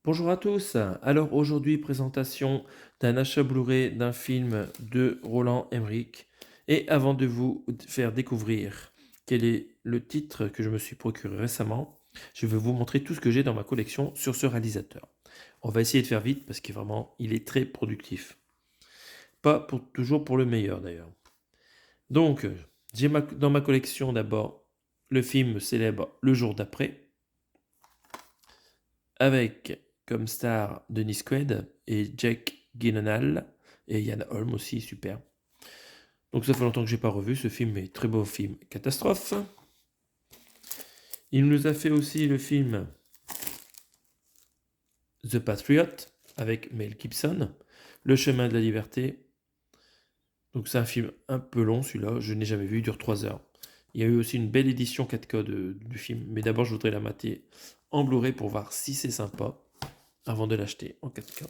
Bonjour à tous. Alors aujourd'hui, présentation d'un achat Blu-ray d'un film de Roland Emmerich. Et avant de vous faire découvrir quel est le titre que je me suis procuré récemment, je vais vous montrer tout ce que j'ai dans ma collection sur ce réalisateur. On va essayer de faire vite parce qu'il vraiment, il est très productif. Pas toujours pour le meilleur d'ailleurs. Donc, j'ai dans ma collection d'abord le film célèbre Le jour d'après, avec comme star Dennis Quaid et Jake Gyllenhaal et Ian Holm aussi, super. Donc ça fait longtemps que j'ai pas revu ce film, mais très beau film, catastrophe. Il nous a fait aussi le film The Patriot avec Mel Gibson, Le chemin de la liberté. Donc c'est un film un peu long celui-là, je n'ai jamais vu, il dure 3 heures. Il y a eu aussi une belle édition 4K du film, mais d'abord je voudrais la mater en Blu-ray pour voir si c'est sympa avant de l'acheter en 4K.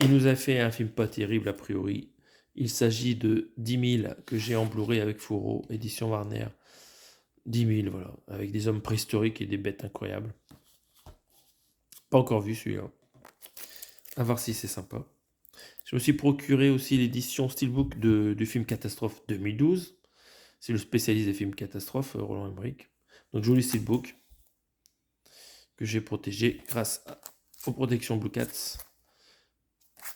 Il nous a fait un film pas terrible a priori. Il s'agit de 10 000 que j'ai en Blu-ray avec Fourreau, édition Warner. 10 000, voilà, avec des hommes préhistoriques et des bêtes incroyables. Pas encore vu celui-là. À voir si c'est sympa. Je me suis procuré aussi l'édition Steelbook du film Catastrophe 2012. C'est le spécialiste des films catastrophes, Roland Emmerich. Donc joli Steelbook que j'ai protégé grâce aux protections Blue Cats.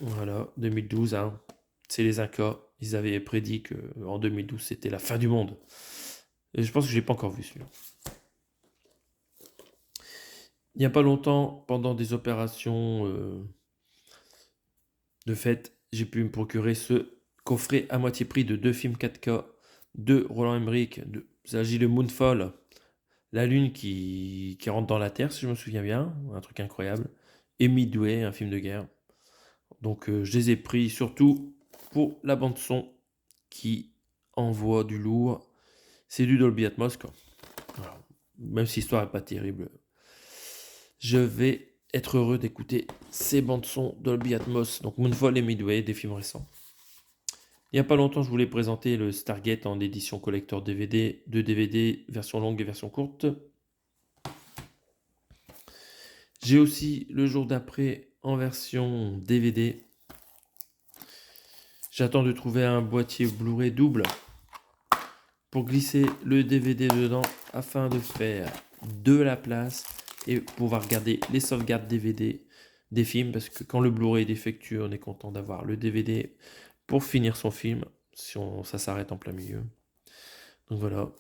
Voilà, 2012, hein. C'est les Incas. Ils avaient prédit qu'en 2012, c'était la fin du monde. Et je pense que je l'ai pas encore vu celui-là. Il n'y a pas longtemps, pendant des opérations de fête, j'ai pu me procurer ce coffret à moitié prix de 2 films 4K de Roland Emmerich. Il s'agit de Moonfall, la lune qui rentre dans la Terre, si je me souviens bien, un truc incroyable. Et Midway, un film de guerre. Donc je les ai pris surtout pour la bande son qui envoie du lourd. C'est du Dolby Atmos, quoi. Alors, même si l'histoire n'est pas terrible, je vais être heureux d'écouter ces bandes son Dolby Atmos. Donc Moonfall et Midway, des films récents. Il n'y a pas longtemps, je voulais présenter le Stargate en édition collector DVD, 2 DVD, version longue et version courte. J'ai aussi le jour d'après en version DVD. J'attends de trouver un boîtier Blu-ray double pour glisser le DVD dedans afin de faire de la place et pouvoir garder les sauvegardes DVD des films, parce que quand le Blu-ray est défectueux, on est content d'avoir le DVD pour finir son film si ça s'arrête en plein milieu. Donc voilà,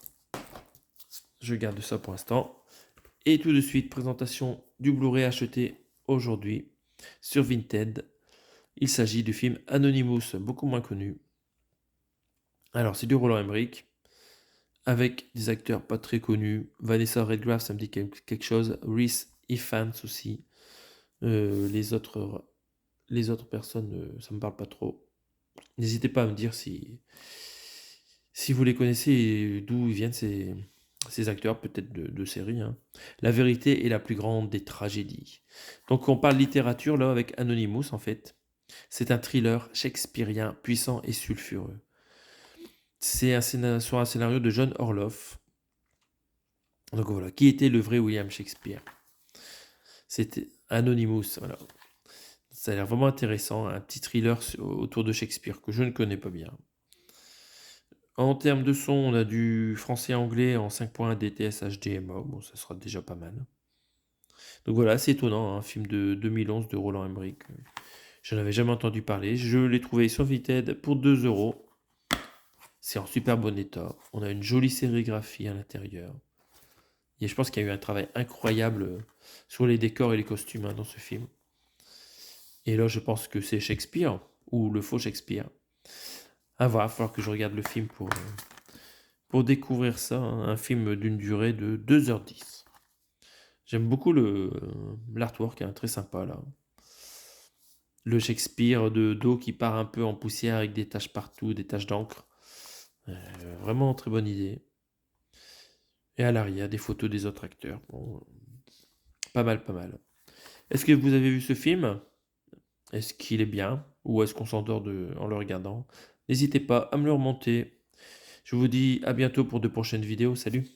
je garde ça pour l'instant. Et tout de suite, présentation du Blu-ray acheté aujourd'hui sur Vinted. Il s'agit du film Anonymous, beaucoup moins connu. Alors, c'est du Roland Emmerich, avec des acteurs pas très connus. Vanessa Redgrave, ça me dit quelque chose. Rhys Ifans aussi. Les autres personnes, ça me parle pas trop. N'hésitez pas à me dire si vous les connaissez et d'où ils viennent ces acteurs, peut-être de séries, hein. La vérité est la plus grande des tragédies. Donc on parle littérature là avec Anonymous en fait. C'est un thriller shakespearien puissant et sulfureux. C'est sur un scénario de John Orloff. Donc voilà, qui était le vrai William Shakespeare? C'était Anonymous, voilà. Ça a l'air vraiment intéressant, un petit thriller autour de Shakespeare que je ne connais pas bien. En termes de son, on a du français-anglais en 5.1 DTS HDMI, bon ça sera déjà pas mal. Donc voilà, c'est étonnant, hein, un film de 2011 de Roland Emmerich. Je n'avais jamais entendu parler, je l'ai trouvé sur Vinted pour 2 euros. C'est en super bon état, on a une jolie sérigraphie à l'intérieur. Et je pense qu'il y a eu un travail incroyable sur les décors et les costumes, hein, dans ce film. Et là, je pense que c'est Shakespeare, ou le faux Shakespeare. À voir, il va falloir que je regarde le film pour découvrir ça, hein, un film d'une durée de 2h10. J'aime beaucoup l'artwork, hein, très sympa là. Le Shakespeare de dos qui part un peu en poussière avec des taches partout, des taches d'encre. Vraiment très bonne idée. Et à l'arrière, des photos des autres acteurs. Bon, pas mal, pas mal. Est-ce que vous avez vu ce film? Est-ce qu'il est bien? Ou est-ce qu'on s'endort en le regardant? N'hésitez pas à me le remonter. Je vous dis à bientôt pour de prochaines vidéos. Salut!